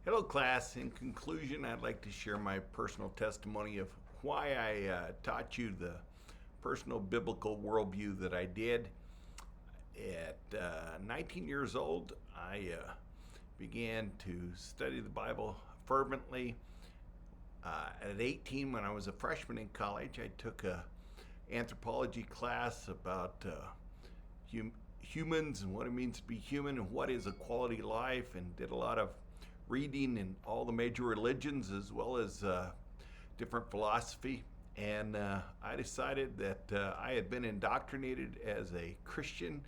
Hello, class. In conclusion, I'd like to share my personal testimony of why I taught you the personal biblical worldview that I did. At 19 years old, I began to study the Bible fervently. At 18, when I was a freshman in college, I took a anthropology class about humans and what it means to be human and what is a quality life, and did a lot of reading in all the major religions as well as different philosophy. And I decided that I had been indoctrinated as a Christian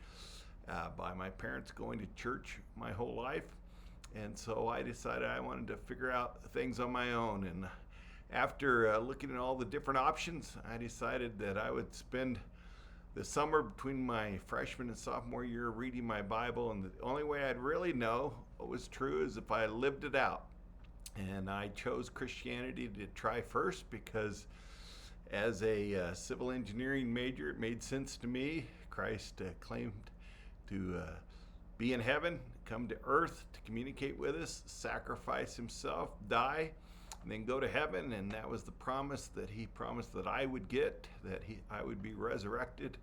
by my parents going to church my whole life. And so I decided I wanted to figure out things on my own. And after looking at all the different options, I decided that I would spend the summer between my freshman and sophomore year reading my Bible, and the only way I'd really know what was true is if I lived it out. And I chose Christianity to try first because as a civil engineering major, it made sense to me. Christ claimed to be in heaven, come to earth to communicate with us, sacrifice himself, die, and then go to heaven. And that was the promise that he promised that I would get, that I would be resurrected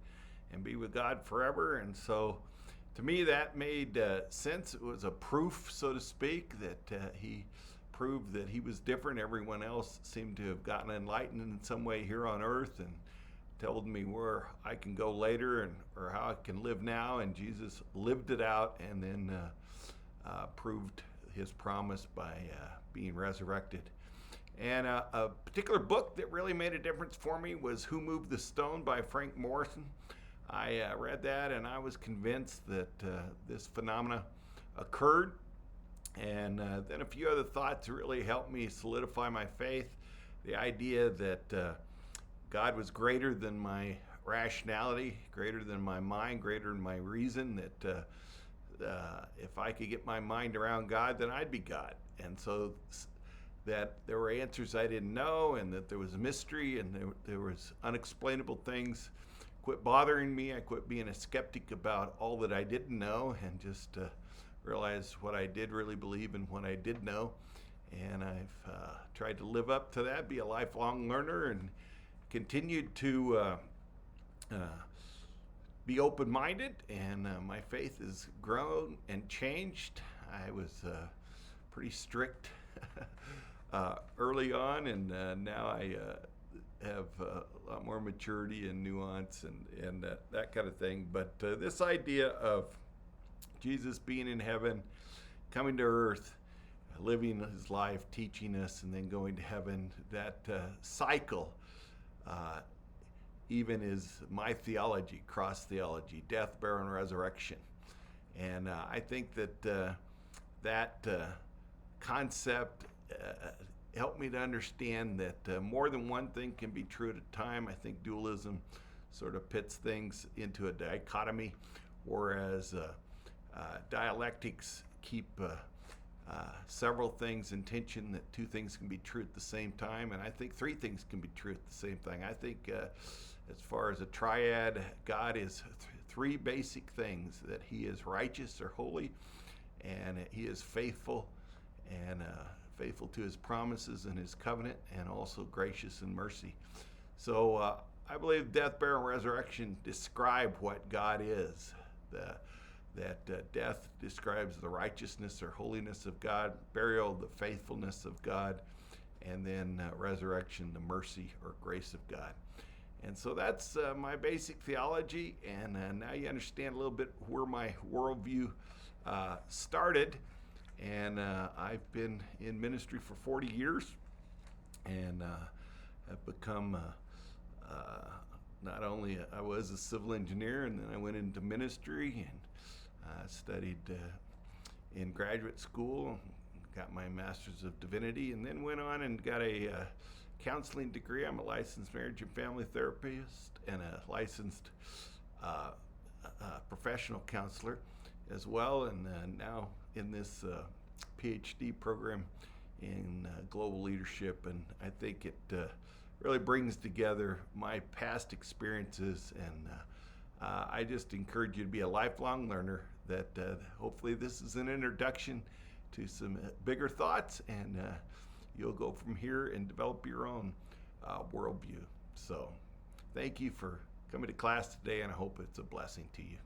and be with God forever. And so to me that made sense. It was a proof, so to speak, that he proved that he was different. Everyone else seemed to have gotten enlightened in some way here on earth and told me where I can go later or how I can live now. And Jesus lived it out and then proved his promise by being resurrected. And a particular book that really made a difference for me was Who Moved the Stone by Frank Morrison. I read that and I was convinced that this phenomena occurred. And then a few other thoughts really helped me solidify my faith. The idea that God was greater than my rationality, greater than my mind, greater than my reason, that if I could get my mind around God, then I'd be God. And so that there were answers I didn't know, and that there was a mystery, and there was unexplainable things quit bothering me. I quit being a skeptic about all that I didn't know and just realized what I did really believe and what I did know. And I've tried to live up to that, be a lifelong learner, and continued to be open-minded. And my faith has grown and changed. I was pretty strict early on, and now I have a lot more maturity and nuance and that kind of thing. But this idea of Jesus being in heaven, coming to earth, living his life, teaching us, and then going to heaven, that cycle even is my theology, cross theology, death, burial, and resurrection. And I think that that concept helped me to understand that more than one thing can be true at a time. I think dualism sort of pits things into a dichotomy, whereas dialectics keep several things in tension, that two things can be true at the same time. And I think three things can be true at the same thing. I think as far as a triad, God is three basic things: that he is righteous or holy, and he is faithful and faithful to his promises and his covenant, and also gracious in mercy. So I believe death, burial, and resurrection describe what God is. That death describes the righteousness or holiness of God, burial, the faithfulness of God, and then resurrection, the mercy or grace of God. And so that's my basic theology, and now you understand a little bit where my worldview started. And I've been in ministry for 40 years, and have become not only I was a civil engineer, and then I went into ministry and studied in graduate school, got my master's of divinity, and then went on and got a counseling degree. I'm a licensed marriage and family therapist and a licensed professional counselor as well, and now in this PhD program in global leadership. And I think it really brings together my past experiences, and I just encourage you to be a lifelong learner, that hopefully this is an introduction to some bigger thoughts, and you'll go from here and develop your own worldview. So thank you for coming to class today, and I hope it's a blessing to you.